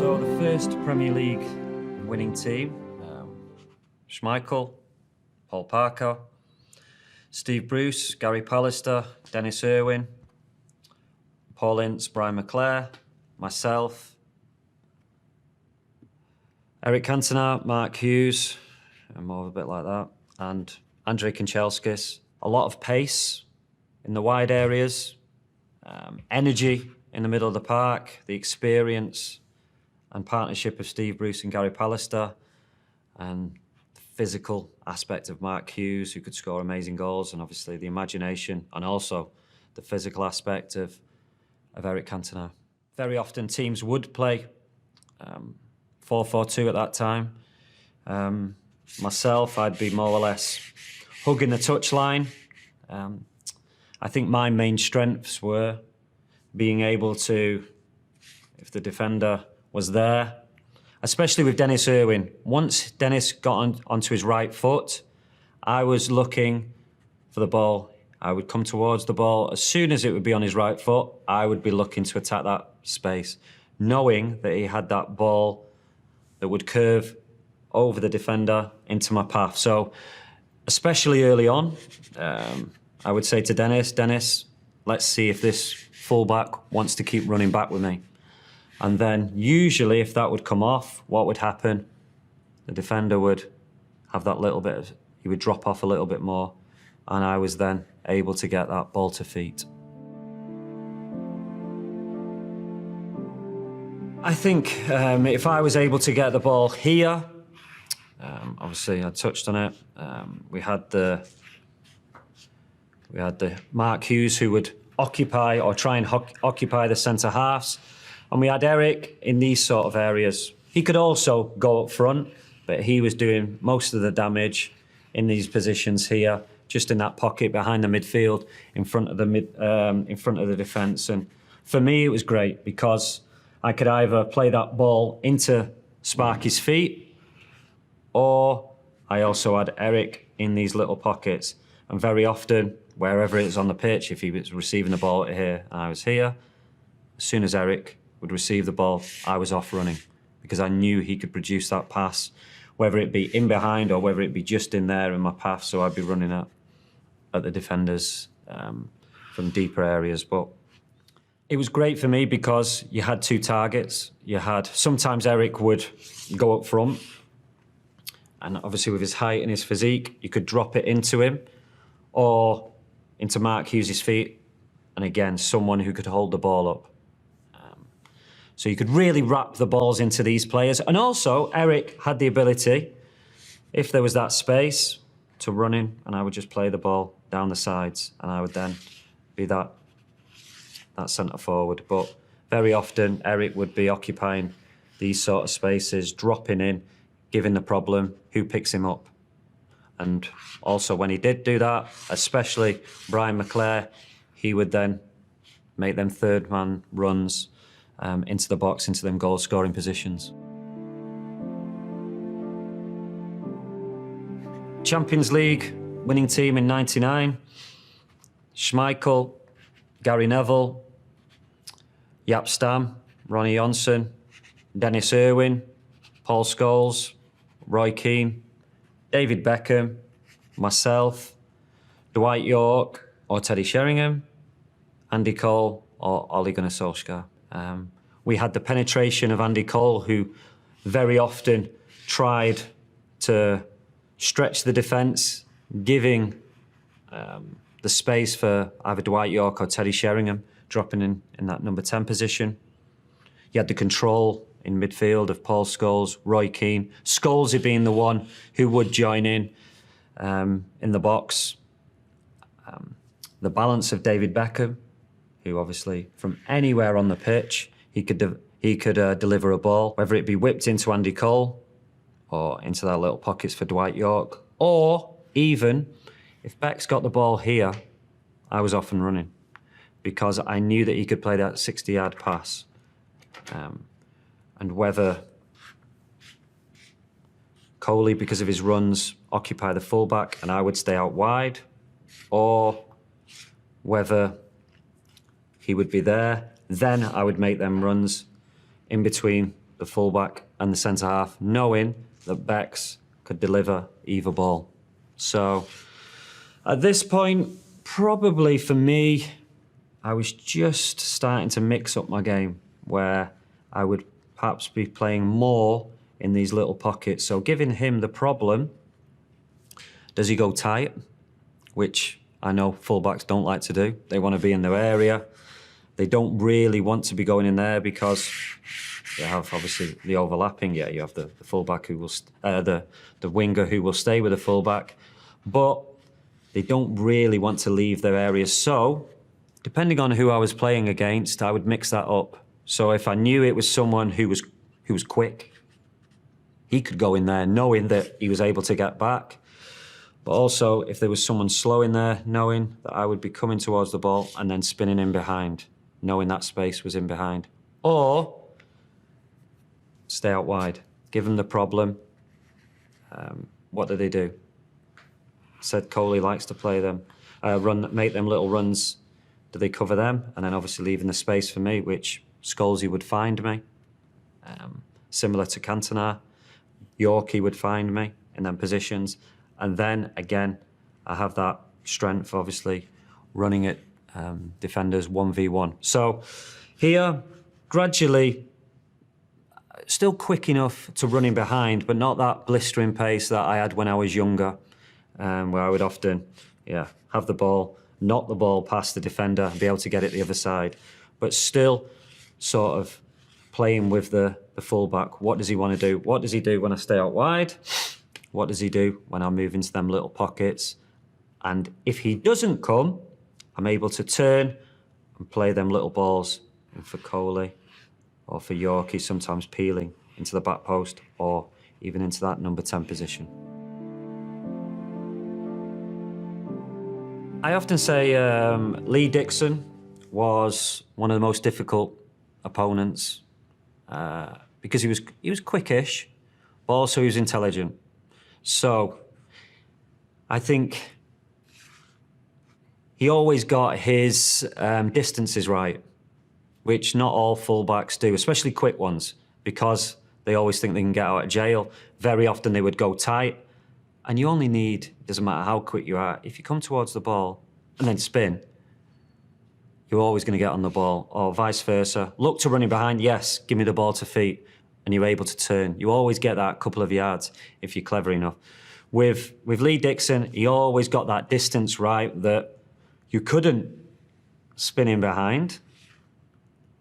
So the first Premier League winning team, Schmeichel, Paul Parker, Steve Bruce, Gary Pallister, Dennis Irwin, Paul Ince, Brian McClare, myself, Eric Cantona, Mark Hughes, and more of a bit like that, and Andrei Kanchelskis. A lot of pace in the wide areas, energy in the middle of the park, the experience and partnership of Steve Bruce and Gary Pallister, and the physical aspect of Mark Hughes, who could score amazing goals, and obviously the imagination and also the physical aspect of Eric Cantona. Very often teams would play 4-4-2 at that time. Myself, I'd be more or less hugging the touchline. I think my main strengths were being able to, if the defender was there, especially with Dennis Irwin. Once Dennis got onto his right foot, I was looking for the ball. I would come towards the ball. As soon as it would be on his right foot, I would be looking to attack that space, knowing that he had that ball that would curve over the defender into my path. So, especially early on, I would say to Dennis, let's see if this fullback wants to keep running back with me. And then usually if that would come off, what would happen? The defender would have that little bit of, he would drop off a little bit more, and I was then able to get that ball to feet. I think if I was able to get the ball here, obviously I touched on it, we had the Mark Hughes who would occupy or try and occupy the centre halves. And we had Eric in these sort of areas. He could also go up front, but he was doing most of the damage in these positions here, just in that pocket behind the midfield, in front of the defence. And for me, it was great because I could either play that ball into Sparky's feet, or I also had Eric in these little pockets. And very often, wherever it was on the pitch, if he was receiving the ball here and I was here, as soon as Eric would receive the ball, I was off running because I knew he could produce that pass, whether it be in behind or whether it be just in there in my path. So I'd be running at the defenders from deeper areas. But it was great for me because you had two targets. Sometimes Eric would go up front, and obviously with his height and his physique, you could drop it into him or into Mark Hughes' feet, and again, someone who could hold the ball up. So you could really wrap the balls into these players. And also, Eric had the ability, if there was that space, to run in, and I would just play the ball down the sides, and I would then be that centre forward. But very often, Eric would be occupying these sort of spaces, dropping in, giving the problem, who picks him up. And also when he did do that, especially Brian McClare, he would then make them third-man runs into the box, into them goal-scoring positions. Champions League winning team in '99, Schmeichel, Gary Neville, Jaap Stam, Ronnie Johnson, Dennis Irwin, Paul Scholes, Roy Keane, David Beckham, myself, Dwight York or Teddy Sheringham, Andy Cole or Ole Gunnar Solskjaer. We had the penetration of Andy Cole, who very often tried to stretch the defence, giving the space for either Dwight York or Teddy Sheringham, dropping in that number 10 position. He had the control in midfield of Paul Scholes, Roy Keane, Scholesy being the one who would join in the box. The balance of David Beckham, who obviously from anywhere on the pitch, he could deliver a ball, whether it be whipped into Andy Cole or into their little pockets for Dwight York, or even if Beck's got the ball here, I was off and running because I knew that he could play that 60-yard pass. And whether Coley, because of his runs, occupy the fullback and I would stay out wide, or whether he would be there, then I would make them runs in between the fullback and the centre-half, knowing that Bex could deliver either ball. So at this point, probably for me, I was just starting to mix up my game, where I would perhaps be playing more in these little pockets. So giving him the problem, does he go tight? Which I know fullbacks don't like to do. They want to be in their area. They don't really want to be going in there because you have obviously the overlapping. Yeah, you have the fullback who will, the winger who will stay with the fullback, but they don't really want to leave their area. So depending on who I was playing against, I would mix that up. So if I knew it was someone who was quick, he could go in there knowing that he was able to get back. But also, if there was someone slow in there, knowing that I would be coming towards the ball and then spinning in behind, knowing that space was in behind. Or stay out wide, give them the problem. What do they do? Said Coley likes to play them, make them little runs. Do they cover them? And then obviously leaving the space for me, which Scholesy would find me. Similar to Cantona, Yorkie would find me in them positions. And then again, I have that strength, obviously, running at defenders 1v1. So here, gradually, still quick enough to run in behind, but not that blistering pace that I had when I was younger, where I would often, have the ball, knock the ball past the defender and be able to get it the other side. But still sort of playing with the fullback. What does he want to do? What does he do when I stay out wide? What does he do when I move into them little pockets? And if he doesn't come, I'm able to turn and play them little balls in for Coley or for Yorkie, sometimes peeling into the back post or even into that number 10 position. I often say Lee Dixon was one of the most difficult opponents because he was quickish, but also he was intelligent. So I think he always got his distances right, which not all fullbacks do, especially quick ones, because they always think they can get out of jail. Very often they would go tight, and you only need, doesn't matter how quick you are, if you come towards the ball and then spin, you're always going to get on the ball, or vice versa. Look to running behind, yes, give me the ball to feet, and you're able to turn. You always get that couple of yards if you're clever enough. With Lee Dixon, he always got that distance right that you couldn't spin in behind,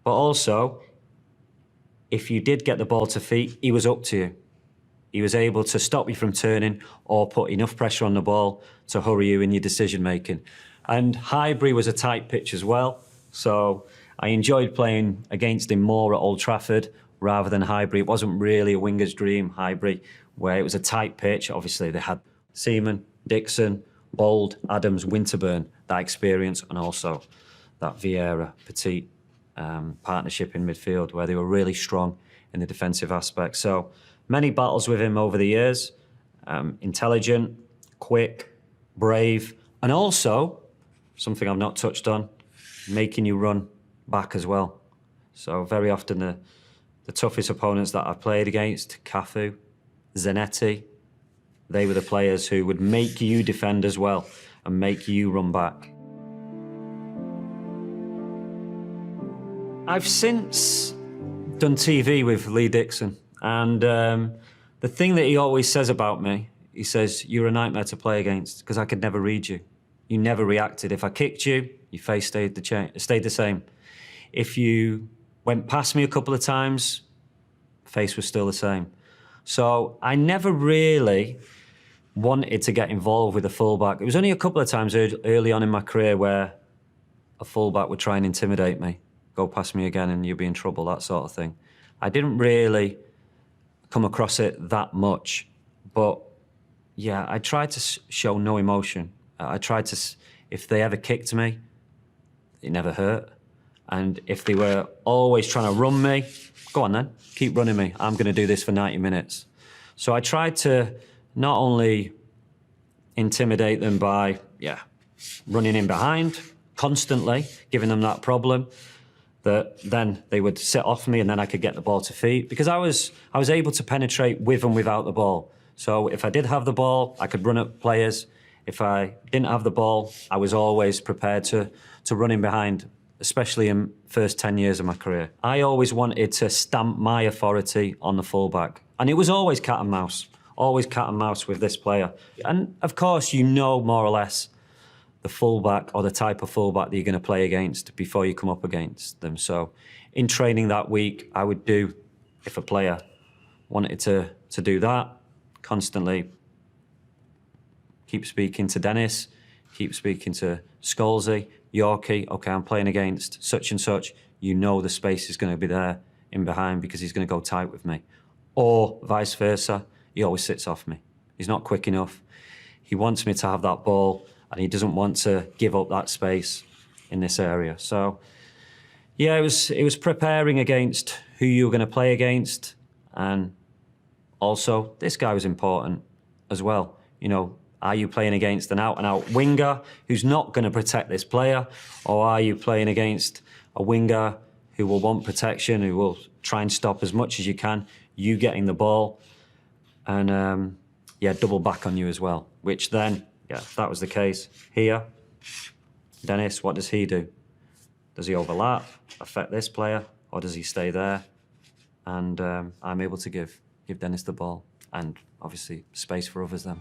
but also, if you did get the ball to feet, he was up to you. He was able to stop you from turning or put enough pressure on the ball to hurry you in your decision-making. And Highbury was a tight pitch as well, so I enjoyed playing against him more at Old Trafford rather than Highbury. It wasn't really a winger's dream, Highbury, where it was a tight pitch. Obviously, they had Seaman, Dixon, Bold, Adams, Winterburn, that experience, and also that Vieira, Petit partnership in midfield, where they were really strong in the defensive aspect. So many battles with him over the years. Intelligent, quick, brave, and also, something I've not touched on, making you run back as well. So very often the toughest opponents that I've played against, Cafu, Zanetti, they were the players who would make you defend as well and make you run back. I've since done TV with Lee Dixon, and the thing that he always says about me, he says, you're a nightmare to play against because I could never read you. You never reacted. If I kicked you, your face stayed the same. If you went past me a couple of times, face was still the same. So I never really wanted to get involved with a fullback. It was only a couple of times early on in my career where a fullback would try and intimidate me. Go past me again and you'll be in trouble, that sort of thing. I didn't really come across it that much, but yeah, I tried to show no emotion. I tried to, if they ever kicked me, it never hurt. And if they were always trying to run me, go on then, keep running me. I'm going to do this for 90 minutes. So I tried to not only intimidate them by, running in behind constantly, giving them that problem, that then they would sit off me and then I could get the ball to feet, because I was able to penetrate with and without the ball. So if I did have the ball, I could run at players. If I didn't have the ball, I was always prepared to run in behind, especially in first 10 years of my career. I always wanted to stamp my authority on the fullback. And it was always cat and mouse with this player. And of course, you know more or less the fullback or the type of fullback that you're going to play against before you come up against them. So in training that week, I would do, if a player wanted to do that, constantly keep speaking to Dennis, keep speaking to Scholesy, Yorkie, OK, I'm playing against such and such. You know the space is going to be there in behind because he's going to go tight with me. Or vice versa, he always sits off me. He's not quick enough. He wants me to have that ball and he doesn't want to give up that space in this area. So, yeah, it was preparing against who you were going to play against. And also, this guy was important as well. You know, are you playing against an out-and-out winger who's not going to protect this player? Or are you playing against a winger who will want protection, who will try and stop as much as you can, you getting the ball, and, yeah, double back on you as well, which then, yeah, if that was the case here, Dennis, what does he do? Does he overlap, affect this player, or does he stay there? And I'm able to give Dennis the ball, and obviously space for others then.